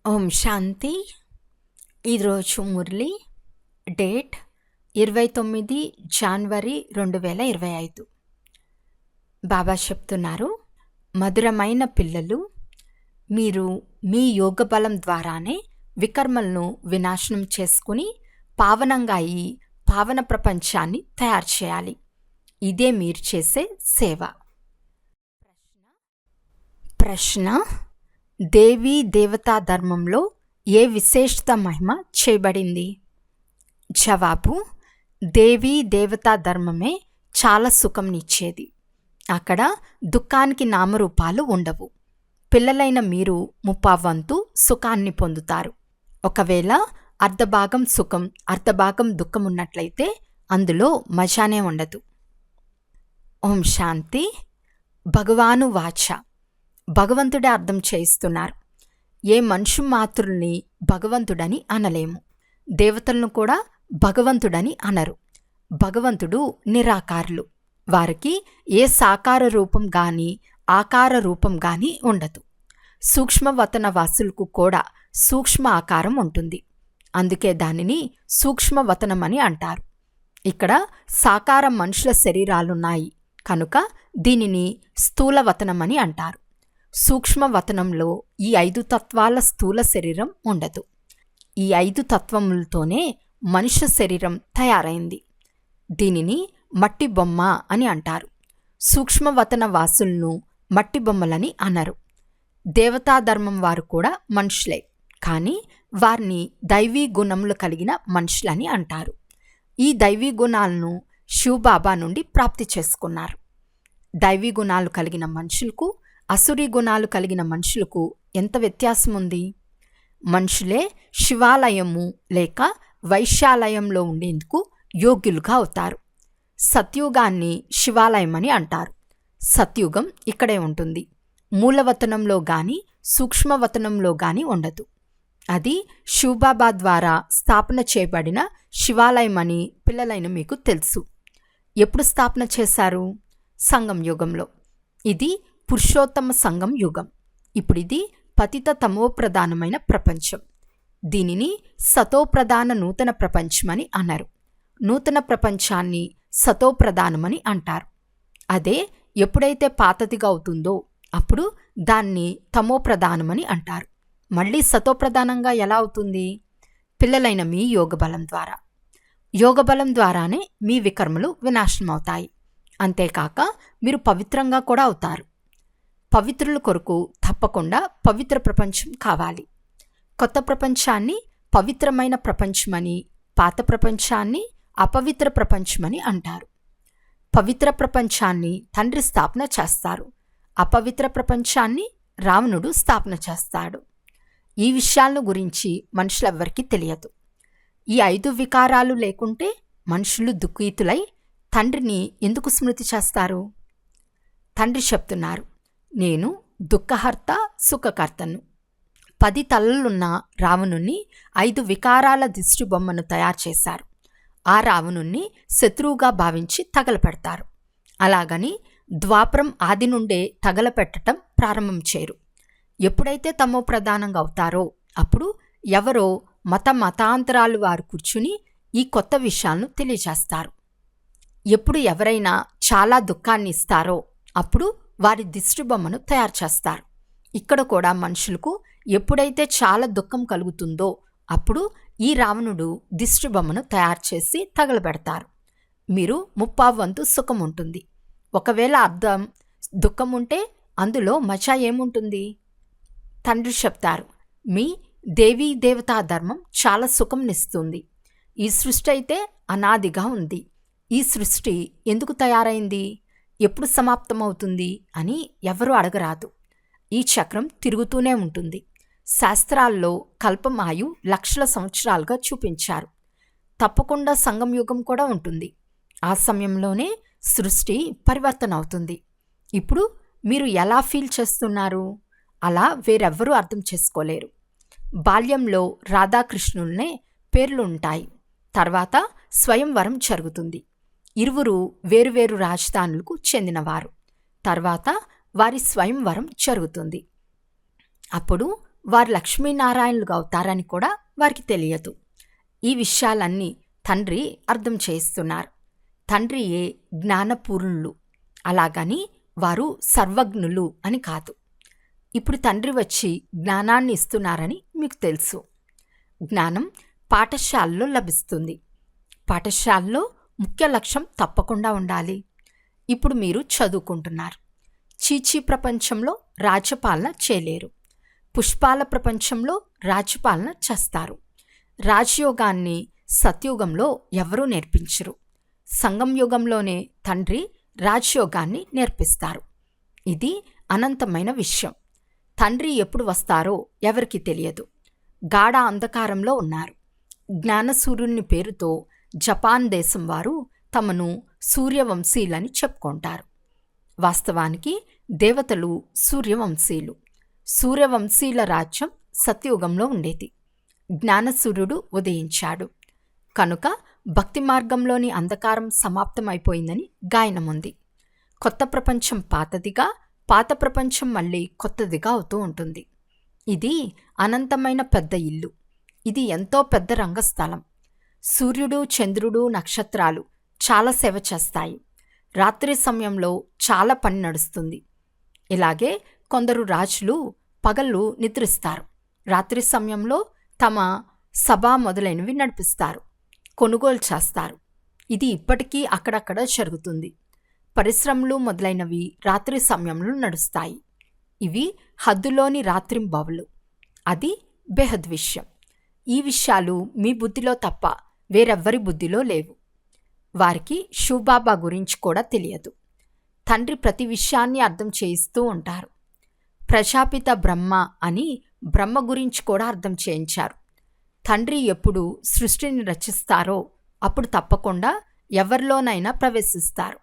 ఓం శాంతి. ఈరోజు మురళి డేట్ 29 జనవరి 2025. బాబా చెప్తున్నారు, మధురమైన పిల్లలు, మీరు మీ యోగ బలం ద్వారానే వికర్మలను వినాశనం చేసుకుని పావనంగా అయి పావన ప్రపంచాన్ని తయారు చేయాలి. ఇదే మీరు చేసే సేవ. ప్రశ్న: దేవీ దేవతా ధర్మంలో ఏ విశేషత మహిమ చేయబడింది? జవాబు: దేవీ దేవతా ధర్మమే చాలా సుఖంనిచ్చేది. అక్కడ దుఃఖానికి నామరూపాలు ఉండవు. పిల్లలైన మీరు ముప్పావంతు సుఖాన్ని పొందుతారు. ఒకవేళ అర్ధభాగం సుఖం అర్ధభాగం దుఃఖం ఉన్నట్లయితే అందులో మజానే ఉండదు. ఓం శాంతి. భగవాను వాచ, భగవంతుడే అర్థం చేయిస్తున్నారు. ఏ మనుషు మాతృల్ని భగవంతుడని అనలేము, దేవతలను కూడా భగవంతుడని అనరు. భగవంతుడు నిరాకారులు. వారికి ఏ సాకార రూపం గాని ఆకార రూపం గాని ఉండదు. సూక్ష్మవతన వాసులకు కూడా సూక్ష్మ ఆకారం ఉంటుంది. అందుకే దానిని సూక్ష్మవతనమని అంటారు. ఇక్కడ సాకార మనుషుల శరీరాలున్నాయి కనుక దీనిని స్థూలవతనమని అంటారు. సూక్ష్మవతనంలో ఈ 5 తత్వాల స్థూల శరీరం ఉండదు. ఈ 5 తత్వములతోనే మనుష్య శరీరం తయారైంది. దీనిని మట్టి బొమ్మ అని అంటారు. సూక్ష్మవతన వాసులను మట్టి బొమ్మలని అనరు. దేవతాధర్మం వారు కూడా మనుషులే, కానీ వారిని దైవీ గుణములు కలిగిన మనుషులని అంటారు. ఈ దైవీ గుణాలను శివబాబా నుండి ప్రాప్తి చేసుకున్నారు. దైవీ గుణాలు కలిగిన మనుషులకు అసురీ గుణాలు కలిగిన మనుషులకు ఎంత వ్యత్యాసం ఉంది? మనుషులే శివాలయము లేక వైశ్యాలయంలో ఉండేందుకు యోగ్యులుగా అవుతారు. సత్యుగాన్ని శివాలయమని అంటారు. సత్యుగం ఇక్కడే ఉంటుంది. మూలవతనంలో గాని సూక్ష్మవతనంలో గాని ఉండదు. అది శివబాబా ద్వారా స్థాపన చేయబడిన శివాలయమని పిల్లలైన మీకు తెలుసు. ఎప్పుడు స్థాపన చేశారు? సంగం యుగంలో. ఇది పురుషోత్తమ సంగం యుగం. ఇప్పుడిది పతిత తమోప్రధానమైన ప్రపంచం. దీనిని సతోప్రధాన నూతన ప్రపంచమని అనరు. నూతన ప్రపంచాన్ని సతోప్రధానమని అంటారు. అదే ఎప్పుడైతే పాతదిగా అవుతుందో అప్పుడు దాన్ని తమోప్రధానమని అంటారు. మళ్ళీ సతోప్రధానంగా ఎలా అవుతుంది? పిల్లలైన మీ యోగబలం ద్వారా. యోగబలం ద్వారానే మీ వికర్మలు వినాశనమవుతాయి. అంతేకాక మీరు పవిత్రంగా కూడా అవుతారు. పవిత్రుల కొరకు తప్పకుండా పవిత్ర ప్రపంచం కావాలి. కొత్త ప్రపంచాన్ని పవిత్రమైన ప్రపంచమని, పాత ప్రపంచాన్ని అపవిత్ర ప్రపంచమని అంటారు. పవిత్ర ప్రపంచాన్ని తండ్రి స్థాపన చేస్తారు. అపవిత్ర ప్రపంచాన్ని రావణుడు స్థాపన చేస్తాడు. ఈ విషయాలను గురించి మనుషులెవ్వరికీ తెలియదు. ఈ 5 వికారాలు లేకుంటే మనుషులు దుఃఖితులై తండ్రిని ఎందుకు స్మృతి చేస్తారు? తండ్రి చెప్తున్నారు, నేను దుఃఖహర్త సుఖకర్తను. 10 తలలున్న రావణుణ్ణి 5 వికారాల దిష్టి బొమ్మను తయారు చేశారు. ఆ రావణుణ్ణి శత్రువుగా భావించి తగలపెడతారు. అలాగని ద్వాపరం ఆది నుండే తగలపెట్టడం ప్రారంభం చేయరు. ఎప్పుడైతే తమో ప్రధానంగా అవుతారో అప్పుడు ఎవరో మతాంతరాలు వారు కూర్చుని ఈ కొత్త విషయాలను తెలియజేస్తారు. ఎప్పుడు ఎవరైనా చాలా దుఃఖాన్ని ఇస్తారో అప్పుడు వారి దిష్టి బొమ్మను తయారు చేస్తారు. ఇక్కడ కూడా మనుషులకు ఎప్పుడైతే చాలా దుఃఖం కలుగుతుందో అప్పుడు ఈ రావణుడు దిష్టి బొమ్మను తయారు చేసి తగలబెడతారు. మీరు ముప్పావంతు సుఖం ఉంటుంది. ఒకవేళ అర్థం దుఃఖం ఉంటే అందులో మజా ఏముంటుంది? తండ్రి చెప్తారు, మీ దేవీ దేవతా ధర్మం చాలా సుఖంనిస్తుంది. ఈ సృష్టి అయితే అనాదిగా ఉంది. ఈ సృష్టి ఎందుకు తయారైంది, ఎప్పుడు సమాప్తమవుతుంది అని ఎవరూ అడగరాదు. ఈ చక్రం తిరుగుతూనే ఉంటుంది. శాస్త్రాల్లో కల్పమాయు లక్షల సంవత్సరాలుగా చూపించారు. తప్పకుండా సంగం యుగం కూడా ఉంటుంది. ఆ సమయంలోనే సృష్టి పరివర్తన అవుతుంది. ఇప్పుడు మీరు ఎలా ఫీల్ చేస్తున్నారు? అలా వేరెవ్వరూ అర్థం చేసుకోలేరు. బాల్యంలో రాధాకృష్ణుల్నే పేర్లు ఉంటాయి. తర్వాత స్వయంవరం జరుగుతుంది. ఇరువురు వేరువేరు రాజధానులకు చెందినవారు. తర్వాత వారి స్వయంవరం జరుగుతుంది. అప్పుడు వారు లక్ష్మీనారాయణులుగా అవుతారని కూడా వారికి తెలియదు. ఈ విషయాలన్నీ తండ్రి అర్థం చేయిస్తున్నారు. తండ్రియే జ్ఞానపూర్ణులు, అలాగని వారు సర్వజ్ఞులు అని కాదు. ఇప్పుడు తండ్రి వచ్చి జ్ఞానాన్ని ఇస్తున్నారని మీకు తెలుసు. జ్ఞానం పాఠశాలలో లభిస్తుంది. పాఠశాలలో ముఖ్య లక్ష్యం తప్పకుండా ఉండాలి. ఇప్పుడు మీరు చదువుకుంటున్నారు. చీచీ ప్రపంచంలో రాజ్యపాలన చేయలేరు. పుష్పాల ప్రపంచంలో రాజ్యపాలన చేస్తారు. రాజయోగాన్ని సత్యుగంలో ఎవరూ నేర్పించరు. సంగం యుగంలోనే తండ్రి రాజయోగాన్ని నేర్పిస్తారు. ఇది అనంతమైన విషయం. తండ్రి ఎప్పుడు వస్తారో ఎవరికి తెలియదు. గాఢ అంధకారంలో ఉన్నారు. జ్ఞానసూర్యుని పేరుతో జపాన్ దేశం వారు తమను సూర్యవంశీయులని చెప్పుకుంటారు. వాస్తవానికి దేవతలు సూర్యవంశీయులు. సూర్యవంశీయుల రాజ్యం సత్యయుగంలో ఉండేది. జ్ఞానసూర్యుడు ఉదయించాడు కనుక భక్తి మార్గంలోని అంధకారం సమాప్తమైపోయిందని గాయనముంది. కొత్త ప్రపంచం పాతదిగా, పాత ప్రపంచం మళ్ళీ కొత్తదిగా అవుతూ ఉంటుంది. ఇది అనంతమైన పెద్ద ఇల్లు. ఇది ఎంతో పెద్ద రంగస్థలం. సూర్యుడు, చంద్రుడు, నక్షత్రాలు చాలా సేవ చేస్తాయి. రాత్రి సమయంలో చాలా పని నడుస్తుంది. ఇలాగే కొందరు రాజులు పగళ్ళు నిద్రిస్తారు. రాత్రి సమయంలో తమ సభ మొదలైనవి నడిపిస్తారు, కొనుగోలు చేస్తారు. ఇది ఇప్పటికీ అక్కడక్కడ జరుగుతుంది. పరిశ్రమలు మొదలైనవి రాత్రి సమయంలో నడుస్తాయి. ఇవి హద్దులోని రాత్రింబవళ్ళు. అది బేహద్ విషయం. ఈ విషయాలు మీ బుద్ధిలో తప్ప వేరెవ్వరి బుద్ధిలో లేవు. వారికి శివబాబా గురించి కూడా తెలియదు. తండ్రి ప్రతి విషయాన్ని అర్థం చేయిస్తూ ఉంటారు. ప్రజాపిత బ్రహ్మ అని బ్రహ్మ గురించి కూడా అర్థం చేయించారు. తండ్రి ఎప్పుడు సృష్టిని రచిస్తారో అప్పుడు తప్పకుండా ఎవరిలోనైనా ప్రవేశిస్తారు.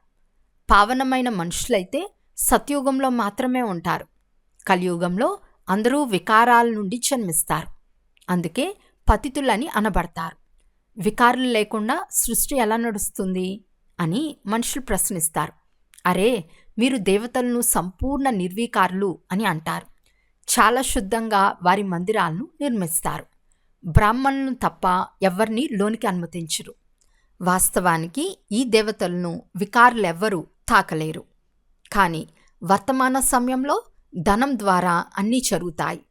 పావనమైన మనుషులైతే సత్యుగంలో మాత్రమే ఉంటారు. కలియుగంలో అందరూ వికారాల నుండి జన్మిస్తారు. అందుకే పతితులని అనబడతారు. వికారులు లేకుండా సృష్టి ఎలా నడుస్తుంది అని మనుషులు ప్రశ్నిస్తారు. అరే, మీరు దేవతలను సంపూర్ణ నిర్వీకారులు అని అంటారు. చాలా శుద్ధంగా వారి మందిరాలను నిర్మిస్తారు. బ్రాహ్మణులను తప్ప ఎవరిని లోనికి అనుమతించరు. వాస్తవానికి ఈ దేవతలను వికారులెవ్వరూ తాకలేరు. కానీ వర్తమాన సమయంలో ధనం ద్వారా అన్నీ జరుగుతాయి.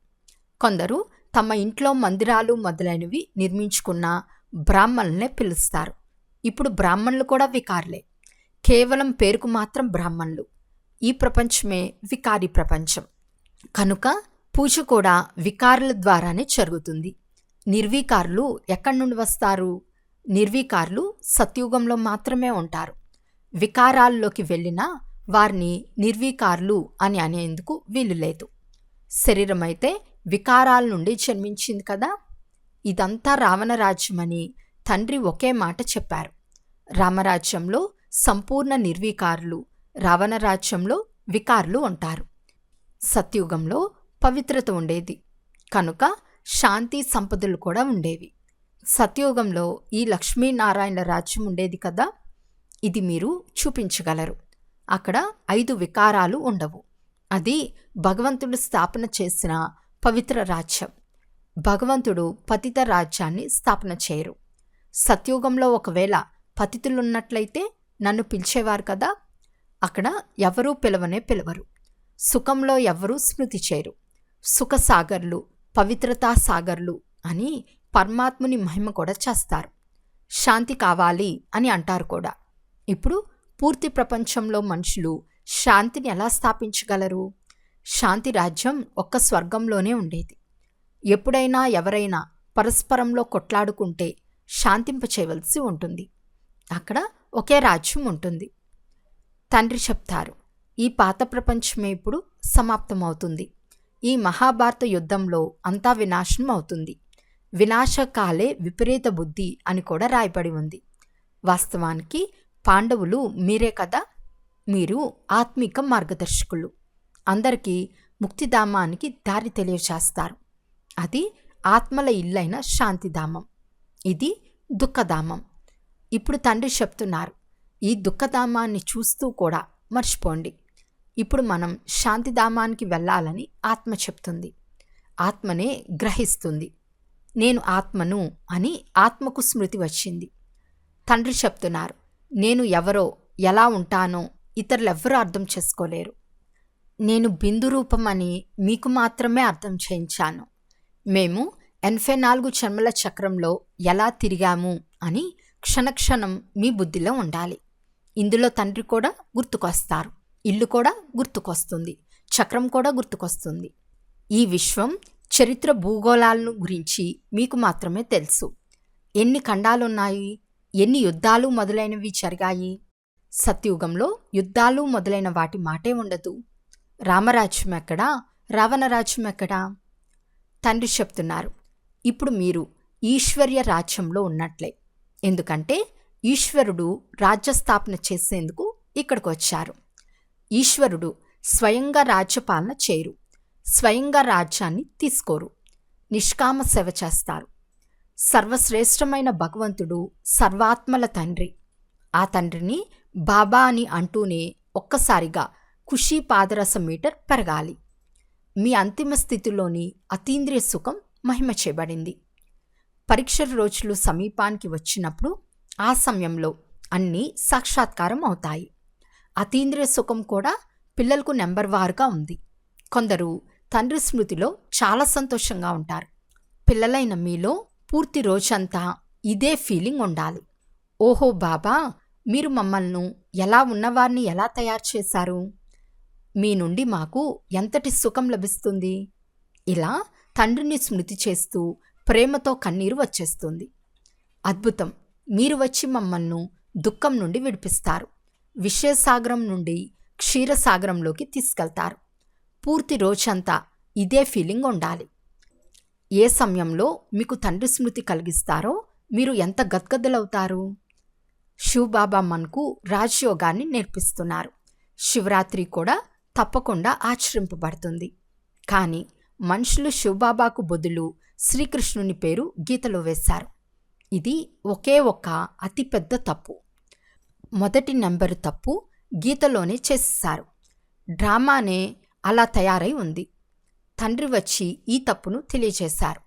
కొందరు తమ ఇంట్లో మందిరాలు మొదలైనవి నిర్మించుకున్న బ్రాహ్మణులనే పిలుస్తారు. ఇప్పుడు బ్రాహ్మణులు కూడా వికారులే. కేవలం పేరుకు మాత్రం బ్రాహ్మణులు. ఈ ప్రపంచమే వికారీ ప్రపంచం. కనుక పూజ కూడా వికారుల ద్వారానే జరుగుతుంది. నిర్వీకారులు ఎక్కడి నుండి వస్తారు? నిర్వీకారులు సత్యుగంలో మాత్రమే ఉంటారు. వికారాల్లోకి వెళ్ళినా వారిని నిర్వీకారులు అని అనేందుకు వీలు లేదు. శరీరం అయితే వికారాల నుండి జన్మించింది కదా. ఇదంతా రావణ రాజ్యమని తండ్రి ఒకే మాట చెప్పారు. రామరాజ్యంలో సంపూర్ణ నిర్వీకారులు, రావణ రాజ్యంలో వికారులు ఉంటారు. సత్యుగంలో పవిత్రత ఉండేది కనుక శాంతి సంపదలు కూడా ఉండేవి. సత్యుగంలో ఈ లక్ష్మీనారాయణ రాజ్యం ఉండేది కదా. ఇది మీరు చూపించగలరు. అక్కడ 5 వికారాలు ఉండవు. అది భగవంతుడు స్థాపన చేసిన పవిత్ర రాజ్యం. భగవంతుడు పతిత రాజ్యాన్ని స్థాపన చేయరు. సత్యుగంలో ఒకవేళ పతితులున్నట్లయితే నన్ను పిలిచేవారు కదా. అక్కడ ఎవరూ పిలవరు. సుఖంలో ఎవరూ స్మృతి చేయరు. సుఖసాగర్లు, పవిత్రతా సాగర్లు అని పరమాత్ముని మహిమ కూడా చేస్తారు. శాంతి కావాలి అని అంటారు కూడా. ఇప్పుడు పూర్తి ప్రపంచంలో మనుషులు శాంతిని ఎలా స్థాపించగలరు? శాంతి రాజ్యం ఒక్క స్వర్గంలోనే ఉండేది. ఎప్పుడైనా ఎవరైనా పరస్పరంలో కొట్లాడుకుంటే శాంతింప చేయవలసి ఉంటుంది. అక్కడ ఒకే రాజ్యం ఉంటుంది. తండ్రి చెప్తారు, ఈ పాత ప్రపంచమే ఇప్పుడు సమాప్తమవుతుంది. ఈ మహాభారత యుద్ధంలో అంతా వినాశనం అవుతుంది. వినాశకాలే విపరీత బుద్ధి అని కూడా రాయబడి ఉంది. వాస్తవానికి పాండవులు మీరే కదా. మీరు ఆత్మిక మార్గదర్శకులు. అందరికీ ముక్తిధామానికి దారి తెలియచేస్తారు. అది ఆత్మల ఇల్లైన శాంతిధామం. ఇది దుఃఖధామం. ఇప్పుడు తండ్రి చెప్తున్నారు, ఈ దుఃఖధామాన్ని చూస్తూ కూడా మర్చిపోండి. ఇప్పుడు మనం శాంతిధామానికి వెళ్ళాలని ఆత్మ చెప్తుంది. ఆత్మనే గ్రహిస్తుంది. నేను ఆత్మను అని ఆత్మకు స్మృతి వచ్చింది. తండ్రి చెప్తున్నారు, నేను ఎవరో ఎలా ఉంటానో ఇతరులెవ్వరూ అర్థం చేసుకోలేరు. నేను బిందు రూపం అని మీకు మాత్రమే అర్థం చేయించాను. మేము 84 జన్మల చక్రంలో ఎలా తిరిగాము అని క్షణక్షణం మీ బుద్ధిలో ఉండాలి. ఇందులో తండ్రి కూడా గుర్తుకొస్తారు, ఇల్లు కూడా గుర్తుకొస్తుంది, చక్రం కూడా గుర్తుకొస్తుంది. ఈ విశ్వం చరిత్ర భూగోళాలను గురించి మీకు మాత్రమే తెలుసు. ఎన్ని ఖండాలున్నాయి, ఎన్ని యుద్ధాలు మొదలైనవి జరిగాయి. సత్యుగంలో యుద్ధాలు మొదలైన వాటి మాటే ఉండదు. రామరాజ్యం ఎక్కడా, రావణరాజ్యం ఎక్కడా? తండ్రి చెప్తున్నారు, ఇప్పుడు మీరు ఈశ్వర్య రాజ్యంలో ఉన్నట్లే. ఎందుకంటే ఈశ్వరుడు రాజ్యస్థాపన చేసేందుకు ఇక్కడికి వచ్చారు. ఈశ్వరుడు స్వయంగా రాజ్యపాలన చేయరు, స్వయంగా రాజ్యాన్ని తీసుకోరు, నిష్కామ సేవ చేస్తారు. సర్వశ్రేష్టమైన భగవంతుడు సర్వాత్మల తండ్రి. ఆ తండ్రిని బాబా అని అంటూనే ఒక్కసారిగా ఖుషీ పాదరస మీటర్ పెరగాలి. మీ అంతిమ స్థితిలోని అతీంద్రియ సుఖం మహిమ చేయబడింది. పరీక్ష రోజులు సమీపానికి వచ్చినప్పుడు ఆ సమయంలో అన్నీ సాక్షాత్కారం అవుతాయి. అతీంద్రియ సుఖం కూడా పిల్లలకు నెంబర్ వారుగా ఉంది. కొందరు తండ్రి స్మృతిలో చాలా సంతోషంగా ఉంటారు. పిల్లలైన మీలో పూర్తి రోజంతా ఇదే ఫీలింగ్ ఉండాలి. ఓహో బాబా, మీరు మమ్మల్ని ఎలా ఉన్నవారిని ఎలా తయారు చేశారు, మీ నుండి మాకు ఎంతటి సుఖం లభిస్తుంది. ఇలా తండ్రిని స్మృతి చేస్తూ ప్రేమతో కన్నీరు వచ్చేస్తుంది. అద్భుతం, మీరు వచ్చి మమ్మల్ని దుఃఖం నుండి విడిపిస్తారు, విషయసాగరం నుండి క్షీరసాగరంలోకి తీసుకెళ్తారు. పూర్తి రోజంతా ఇదే ఫీలింగ్ ఉండాలి. ఏ సమయంలో మీకు తండ్రి స్మృతి కలిగిస్తారో మీరు ఎంత గద్గదలవుతారు. శివబాబా మనకు రాజయోగాన్ని నేర్పిస్తున్నారు. శివరాత్రి కూడా తప్పకుండా ఆచరింపబడుతుంది. కానీ మనుషులు శివబాబాకు బదులు శ్రీకృష్ణుని పేరు గీతలో వేశారు. ఇది ఒకే ఒక్క అతిపెద్ద తప్పు. మొదటి నెంబరు తప్పు గీతలోనే చేసేశారు. డ్రామానే అలా తయారై ఉంది. తండ్రి వచ్చి ఈ తప్పును తెలియచేశారు.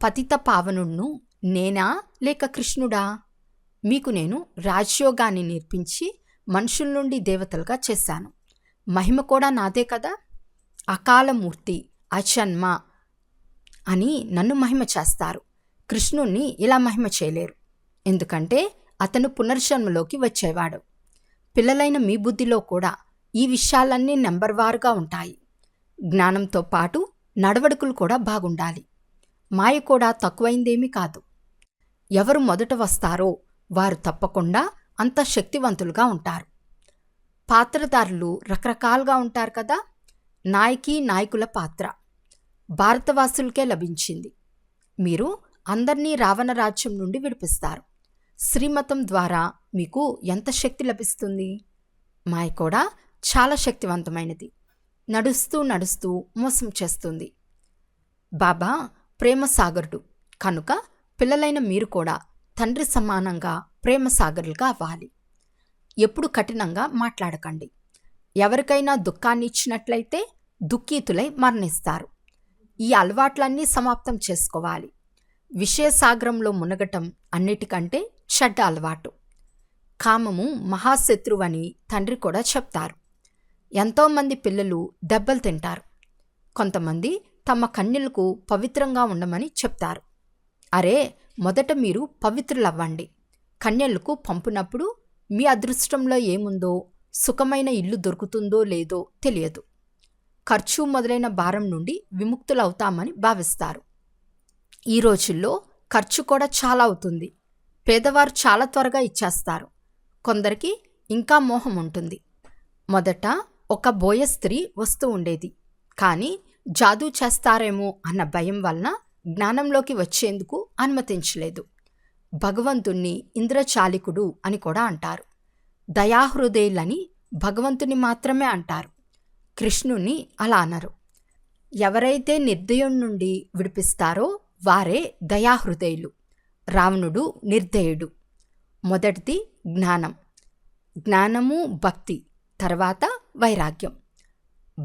పతిత పావనుడును నేనా లేక కృష్ణుడా? మీకు నేను రాజయోగాన్ని నేర్పించి మనుషుల నుండి దేవతలుగా చేశాను. మహిమ కూడా నాదే కదా. అకాలమూర్తి, అజన్మ అని నన్ను మహిమ చేస్తారు. కృష్ణుణ్ణి ఇలా మహిమ చేయలేరు, ఎందుకంటే అతను పునర్జన్మలోకి వచ్చేవాడు. పిల్లలైన మీ బుద్ధిలో కూడా ఈ విషయాలన్నీ నెంబర్ వారుగా ఉంటాయి. జ్ఞానంతో పాటు నడవడికలు కూడా బాగుండాలి. మాయ కూడా తక్కువైందేమీ కాదు. ఎవరు మొదట వస్తారో వారు తప్పకుండా అంత శక్తివంతులుగా ఉంటారు. పాత్రధారులు రకరకాలుగా ఉంటారు కదా. నాయకి నాయకుల పాత్ర భారతవాసులకే లభించింది. మీరు అందర్నీ రావణ రాజ్యం నుండి విడిపిస్తారు. శ్రీమతం ద్వారా మీకు ఎంత శక్తి లభిస్తుంది. మాయ కూడా చాలా శక్తివంతమైనది. నడుస్తూ నడుస్తూ మోసం చేస్తుంది. బాబా ప్రేమసాగరుడు కనుక పిల్లలైన మీరు కూడా తండ్రి సమానంగా ప్రేమసాగరులుగా అవ్వాలి. ఎప్పుడు కఠినంగా మాట్లాడకండి. ఎవరికైనా దుఃఖాన్ని ఇచ్చినట్లయితే దుఃఖీతులై మరణిస్తారు. ఈ అలవాట్లన్నీ సమాప్తం చేసుకోవాలి. విషయసాగరంలో మునగటం అన్నిటికంటే చెడ్డ అలవాటు. కామము మహాశత్రువని తండ్రి కూడా చెప్తారు. ఎంతోమంది పిల్లలు దెబ్బలు తింటారు. కొంతమంది తమ కన్యలకు పవిత్రంగా ఉండమని చెప్తారు. అరే, మొదట మీరు పవిత్రులవ్వండి. కన్యలకు పంపునప్పుడు మీ అదృష్టంలో ఏముందో, సుఖమైన ఇల్లు దొరుకుతుందో లేదో తెలియదు. ఖర్చు మొదలైన భారం నుండి విముక్తులవుతామని భావిస్తారు. ఈ రోజుల్లో ఖర్చు కూడా చాలా అవుతుంది. పేదవారు చాలా త్వరగా ఇచ్చేస్తారు. కొందరికి ఇంకా మోహం ఉంటుంది. మొదట ఒక బోయ స్త్రీ వస్తూ ఉండేది. కానీ జాదూ చేస్తారేమో అన్న భయం వలన జ్ఞానంలోకి వచ్చేందుకు అనుమతించలేదు. భగవంతుణ్ణి ఇంద్రచాలికుడు అని కూడా అంటారు. దయాహృదయులని భగవంతుని మాత్రమే అంటారు. కృష్ణుని అలా అనరు. ఎవరైతే నిర్దయం నుండి విడిపిస్తారో వారే దయాహృదయులు. రావణుడు నిర్దయుడు. మొదటిది జ్ఞానం. జ్ఞానము భక్తి, తర్వాత వైరాగ్యం.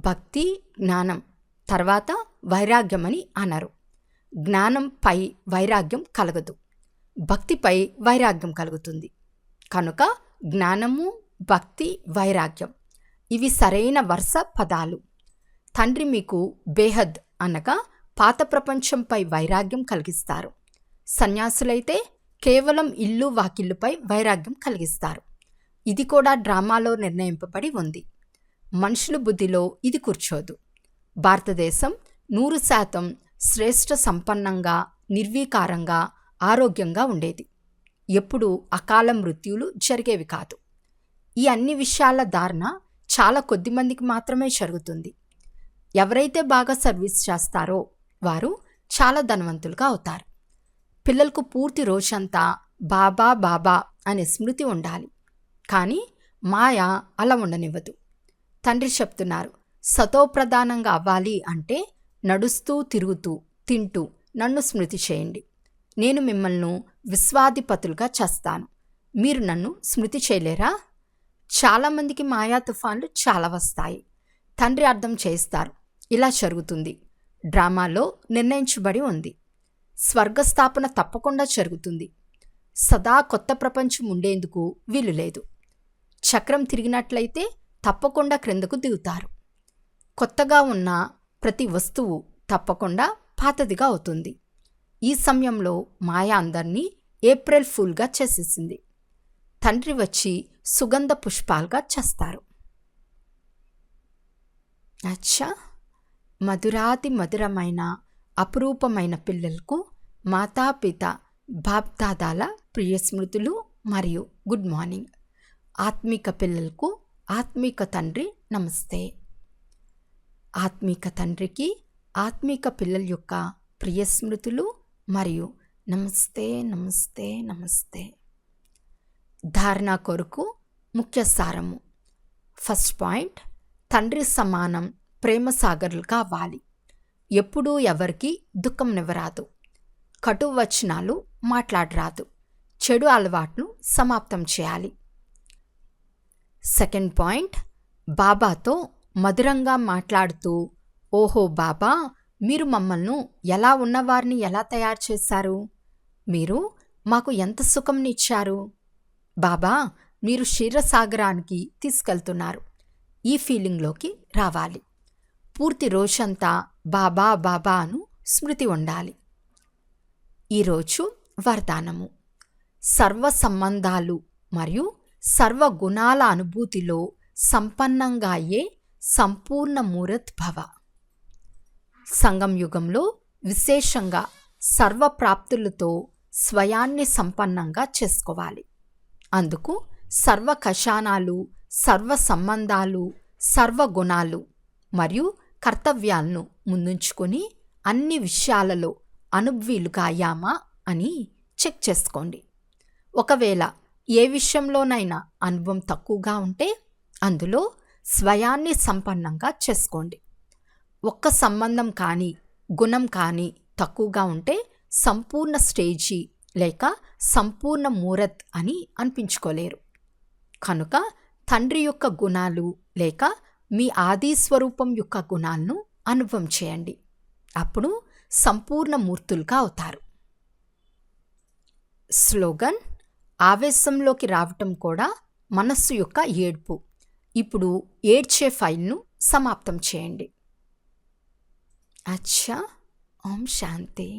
భక్తి జ్ఞానం తర్వాత వైరాగ్యమని అనరు. జ్ఞానంపై వైరాగ్యం కలగదు, భక్తిపై వైరాగ్యం కలుగుతుంది. కనుక జ్ఞానము, భక్తి, వైరాగ్యం ఇవి సరైన వరుస పదాలు. తండ్రి మీకు బేహద్ అనగా పాత ప్రపంచంపై వైరాగ్యం కలిగిస్తారు. సన్యాసులైతే కేవలం ఇల్లు వాకిళ్ళుపై వైరాగ్యం కలిగిస్తారు. ఇది కూడా డ్రామాలో నిర్ణయింపబడి ఉంది. మనుషుల బుద్ధిలో ఇది కూర్చోదు. భారతదేశం 100% శ్రేష్ఠ సంపన్నంగా, నిర్వీకారంగా, ఆరోగ్యంగా ఉండేది. ఎప్పుడూ అకాల మృత్యులు జరిగేవి కాదు. ఈ అన్ని విషయాల ధారణ చాలా కొద్దిమందికి మాత్రమే జరుగుతుంది. ఎవరైతే బాగా సర్వీస్ చేస్తారో వారు చాలా ధనవంతులుగా అవుతారు. పిల్లలకు పూర్తి రోజంతా బాబా బాబా అనే స్మృతి ఉండాలి. కానీ మాయ అలా ఉండనివ్వదు. తండ్రి చెప్తున్నారు, సతోప్రధానంగా అవ్వాలి అంటే నడుస్తూ, తిరుగుతూ, తింటూ నన్ను స్మృతి చేయండి. నేను మిమ్మల్ని విశ్వాధిపతులుగా చేస్తాను. మీరు నన్ను స్మృతి చేయలేరా? చాలామందికి మాయా తుఫాన్లు చాలా వస్తాయి. తండ్రి అర్థం చేస్తారు, ఇలా జరుగుతుంది. డ్రామాలో నిర్ణయించబడి ఉంది. స్వర్గస్థాపన తప్పకుండా జరుగుతుంది. సదా కొత్త ప్రపంచం ఉండేందుకు వీలు లేదు. చక్రం తిరిగినట్లయితే తప్పకుండా క్రిందకు దిగుతారు. కొత్తగా ఉన్న ప్రతి వస్తువు తప్పకుండా పాతదిగా అవుతుంది. ఈ సమయంలో మాయ అందరినీ ఏప్రిల్ ఫూల్గా చేసేసింది. తండ్రి వచ్చి సుగంధ పుష్పాలుగా చేస్తారు. అచ్చా, మధురాతి మధురమైన అపురూపమైన పిల్లలకు మాతాపిత బాప్దాదాల ప్రియ స్మృతులు మరియు గుడ్ మార్నింగ్. ఆత్మిక పిల్లలకు ఆత్మిక తండ్రి నమస్తే. ఆత్మిక తండ్రికి ఆత్మిక పిల్లల యొక్క ప్రియ స్మృతులు మరియు నమస్తే నమస్తే నమస్తే. ధారణ కొరకు ముఖ్య సారము. ఫస్ట్ పాయింట్, తండ్రి సమానం ప్రేమ సాగర్లు కావాలి. ఎప్పుడూ ఎవరికి దుఃఖంనివ్వరాదు. కటు వచనాలు మాట్లాడరాదు. చెడు అలవాట్లు సమాప్తం చేయాలి. సెకండ్ పాయింట్, బాబాతో మధురంగా మాట్లాడుతూ, ఓహో బాబా, మీరు మమ్మల్ని ఎలా ఉన్నవారిని ఎలా తయారు చేశారు? మీరు మాకు ఎంత సుఖంనిచ్చారు? బాబా, మీరు క్షీరసాగరానికి తీసుకెళ్తున్నారు. ఈ ఫీలింగ్లోకి రావాలి. పూర్తి రోజంతా బాబా బాబా అను స్మృతి ఉండాలి. ఈరోజు వరదానము. సర్వ సంబంధాలు మరియు సర్వ గుణాల అనుభూతిలో సంపన్నంగా అయ్యే సంపూర్ణ మూరత్ భవ. సంగం యుగంలో విశేషంగా సర్వ ప్రాప్తులతో స్వయాన్ని సంపన్నంగా చేసుకోవాలి. అందుకు సర్వ కషానాలు, సర్వ సంబంధాలు, సర్వ గుణాలు మరియు కర్తవ్యాలను ముందుంచుకొని అన్ని విషయాలలో అనుభవీలుగా అయ్యామా అని చెక్ చేసుకోండి. ఒకవేళ ఏ విషయంలోనైనా అనుభవం తక్కువగా ఉంటే అందులో స్వయాన్ని సంపన్నంగా చేసుకోండి. ఒక్క సంబంధం కానీ గుణం కానీ తక్కువగా ఉంటే సంపూర్ణ స్టేజీ లేక సంపూర్ణ మూరత్ అని అనిపించుకోలేరు. కనుక తండ్రి యొక్క గుణాలు లేక మీ ఆది స్వరూపం యొక్క గుణాలను అనుభవం చేయండి. అప్పుడు సంపూర్ణ మూర్తులుగా అవుతారు. స్లోగన్. ఆవేశంలోకి రావటం కూడా మనస్సు యొక్క ఏడ్పు. ఇప్పుడు ఏడ్చే ఫైల్ను సమాప్తం చేయండి. అచ్చా, ఓం శాంతి.